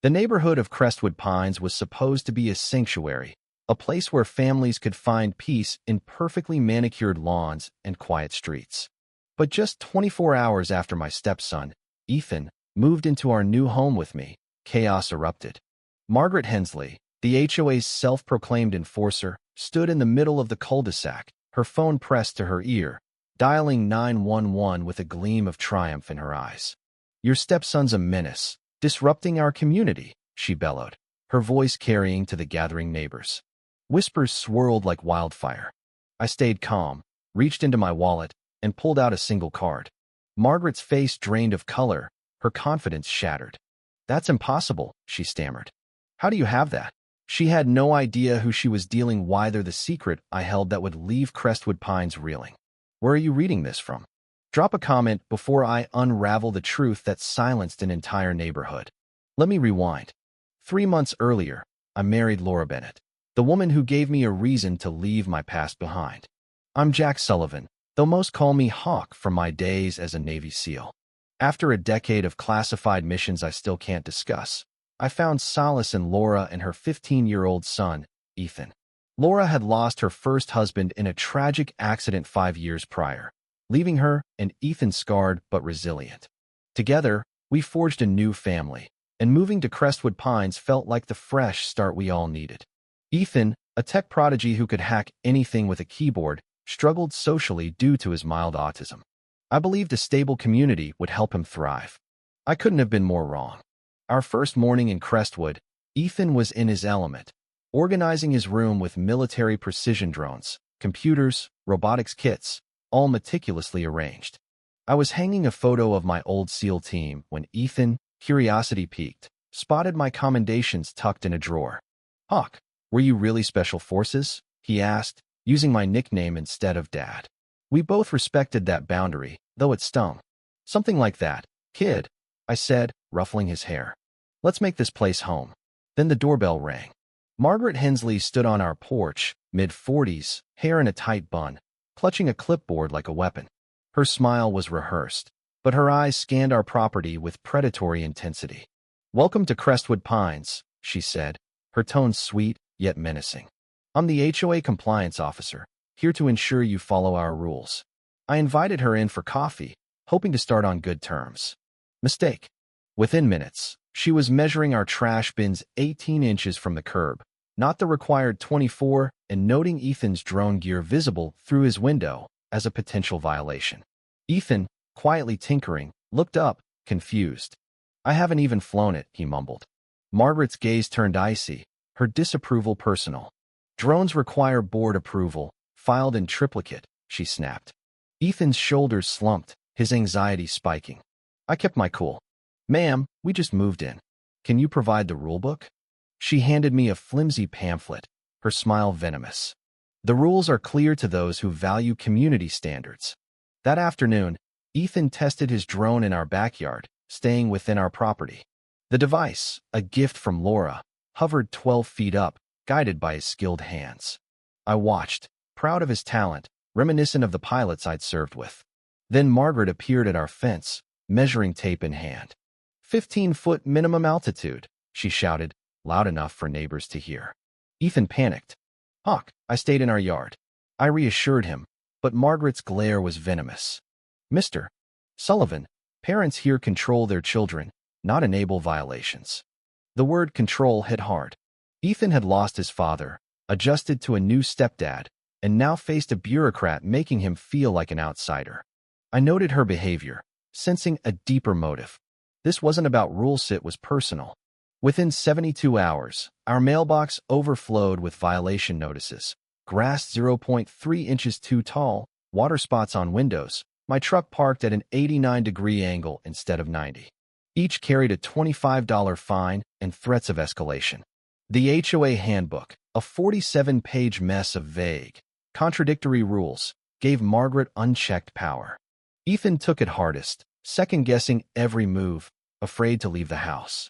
The neighborhood of Crestwood Pines was supposed to be a sanctuary, a place where families could find peace in perfectly manicured lawns and quiet streets. But just 24 hours after my stepson, Ethan, moved into our new home with me, chaos erupted. Margaret Hensley, the HOA's self-proclaimed enforcer, stood in the middle of the cul-de-sac, her phone pressed to her ear, dialing 911 with a gleam of triumph in her eyes. "Your stepson's a menace, disrupting our community," she bellowed, her voice carrying to the gathering neighbors. Whispers swirled like wildfire. I stayed calm, reached into my wallet, and pulled out a single card. Margaret's face drained of color, her confidence shattered. "That's impossible," she stammered. "How do you have that?" She had no idea who she was dealing with or the secret I held that would leave Crestwood Pines reeling. "Where are you reading this from?" Drop a comment before I unravel the truth that silenced an entire neighborhood. Let me rewind. 3 months earlier, I married Laura Bennett, the woman who gave me a reason to leave my past behind. I'm Jack Sullivan, though most call me Hawk from my days as a Navy SEAL. After a decade of classified missions I still can't discuss, I found solace in Laura and her 15-year-old son, Ethan. Laura had lost her first husband in a tragic accident 5 years prior, leaving her and Ethan scarred but resilient. Together, we forged a new family, and moving to Crestwood Pines felt like the fresh start we all needed. Ethan, a tech prodigy who could hack anything with a keyboard, struggled socially due to his mild autism. I believed a stable community would help him thrive. I couldn't have been more wrong. Our first morning in Crestwood, Ethan was in his element, organizing his room with military precision drones, computers, robotics kits, all meticulously arranged. I was hanging a photo of my old SEAL team when Ethan, curiosity piqued, spotted my commendations tucked in a drawer. "Hawk, were you really Special Forces?" he asked, using my nickname instead of Dad. We both respected that boundary, though it stung. "Something like that, kid," I said, ruffling his hair. "Let's make this place home." Then the doorbell rang. Margaret Hensley stood on our porch, mid-40s, hair in a tight bun, clutching a clipboard like a weapon. Her smile was rehearsed, but her eyes scanned our property with predatory intensity. "Welcome to Crestwood Pines," she said, her tone sweet yet menacing. "I'm the HOA compliance officer, here to ensure you follow our rules." I invited her in for coffee, hoping to start on good terms. Mistake. Within minutes, she was measuring our trash bins 18 inches from the curb, not the required 24, and noting Ethan's drone gear visible through his window as a potential violation. Ethan, quietly tinkering, looked up, confused. "I haven't even flown it," he mumbled. Margaret's gaze turned icy, her disapproval personal. "Drones require board approval, filed in triplicate," she snapped. Ethan's shoulders slumped, his anxiety spiking. I kept my cool. "Ma'am, we just moved in. Can you provide the rulebook?" She handed me a flimsy pamphlet, her smile venomous. "The rules are clear to those who value community standards." That afternoon, Ethan tested his drone in our backyard, staying within our property. The device, a gift from Laura, hovered 12 feet up, guided by his skilled hands. I watched, proud of his talent, reminiscent of the pilots I'd served with. Then Margaret appeared at our fence, measuring tape in hand. 15-foot minimum altitude," she shouted, loud enough for neighbors to hear. Ethan panicked. "Hawk, I stayed in our yard." I reassured him, but Margaret's glare was venomous. "Mr. Sullivan, parents here control their children, not enable violations." The word control hit hard. Ethan had lost his father, adjusted to a new stepdad, and now faced a bureaucrat making him feel like an outsider. I noted her behavior, sensing a deeper motive. This wasn't about rules, it was personal. Within 72 hours, our mailbox overflowed with violation notices. Grass 0.3 inches too tall, water spots on windows, my truck parked at an 89-degree angle instead of 90. Each carried a $25 fine and threats of escalation. The HOA handbook, a 47-page mess of vague, contradictory rules, gave Margaret unchecked power. Ethan took it hardest, second-guessing every move, afraid to leave the house.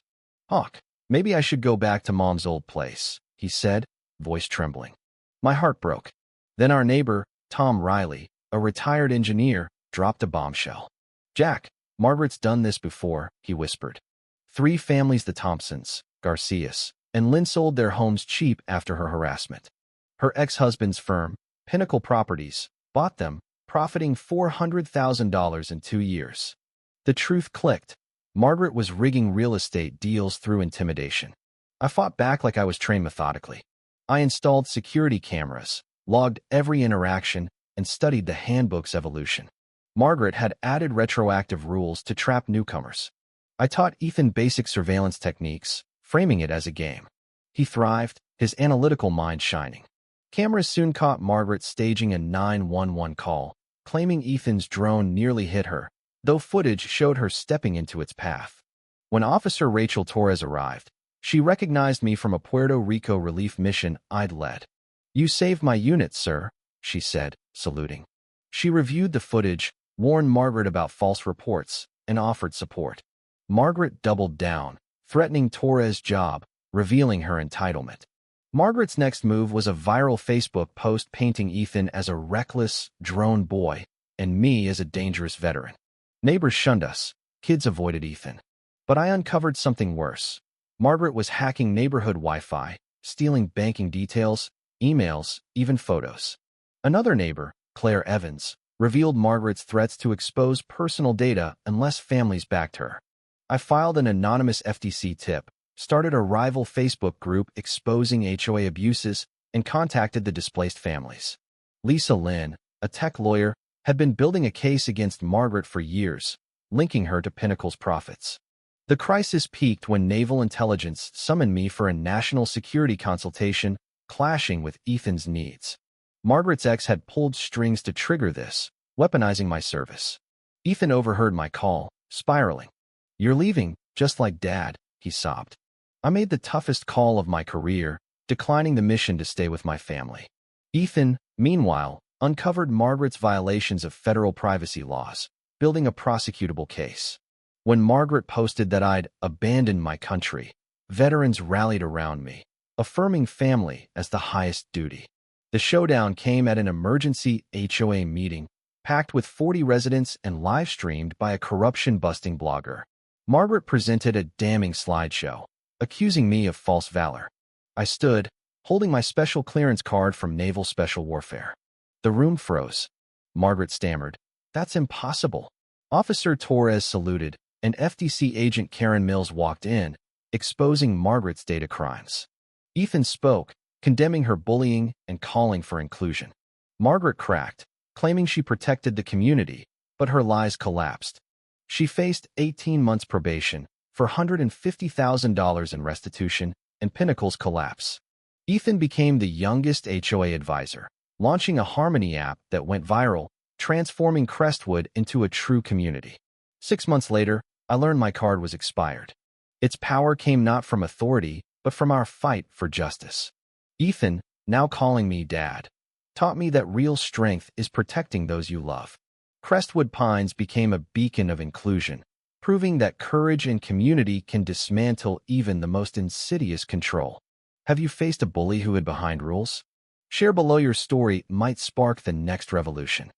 "Hawk, maybe I should go back to Mom's old place," he said, voice trembling. My heart broke. Then our neighbor, Tom Riley, a retired engineer, dropped a bombshell. "Jack, Margaret's done this before," he whispered. Three families, the Thompsons, Garcias, and Lynn, sold their homes cheap after her harassment. Her ex-husband's firm, Pinnacle Properties, bought them, profiting $400,000 in 2 years. The truth clicked. Margaret was rigging real estate deals through intimidation. I fought back like I was trained methodically. I installed security cameras, logged every interaction, and studied the handbook's evolution. Margaret had added retroactive rules to trap newcomers. I taught Ethan basic surveillance techniques, framing it as a game. He thrived, his analytical mind shining. Cameras soon caught Margaret staging a 911 call, claiming Ethan's drone nearly hit her, though footage showed her stepping into its path. When Officer Rachel Torres arrived, she recognized me from a Puerto Rico relief mission I'd led. "You saved my unit, sir," she said, saluting. She reviewed the footage, warned Margaret about false reports, and offered support. Margaret doubled down, threatening Torres' job, revealing her entitlement. Margaret's next move was a viral Facebook post painting Ethan as a reckless, drone boy and me as a dangerous veteran. Neighbors shunned us, kids avoided Ethan. But I uncovered something worse. Margaret was hacking neighborhood Wi-Fi, stealing banking details, emails, even photos. Another neighbor, Claire Evans, revealed Margaret's threats to expose personal data unless families backed her. I filed an anonymous FTC tip, started a rival Facebook group exposing HOA abuses, and contacted the displaced families. Lisa Lynn, a tech lawyer, had been building a case against Margaret for years, linking her to Pinnacle's profits. The crisis peaked when Naval Intelligence summoned me for a national security consultation, clashing with Ethan's needs. Margaret's ex had pulled strings to trigger this, weaponizing my service. Ethan overheard my call, spiraling. "You're leaving, just like Dad," he sobbed. I made the toughest call of my career, declining the mission to stay with my family. Ethan, meanwhile, uncovered Margaret's violations of federal privacy laws, building a prosecutable case. When Margaret posted that I'd abandoned my country, veterans rallied around me, affirming family as the highest duty. The showdown came at an emergency HOA meeting, packed with 40 residents and live-streamed by a corruption-busting blogger. Margaret presented a damning slideshow, accusing me of false valor. I stood, holding my special clearance card from Naval Special Warfare. The room froze. Margaret stammered, "That's impossible." Officer Torres saluted, and FTC agent Karen Mills walked in, exposing Margaret's data crimes. Ethan spoke, condemning her bullying and calling for inclusion. Margaret cracked, claiming she protected the community, but her lies collapsed. She faced 18 months probation for $150,000 in restitution and Pinnacle's collapse. Ethan became the youngest HOA advisor, launching a Harmony app that went viral, transforming Crestwood into a true community. 6 months later, I learned my card was expired. Its power came not from authority, but from our fight for justice. Ethan, now calling me Dad, taught me that real strength is protecting those you love. Crestwood Pines became a beacon of inclusion, proving that courage and community can dismantle even the most insidious control. Have you faced a bully who hid behind rules? Share below. Your story might spark the next revolution.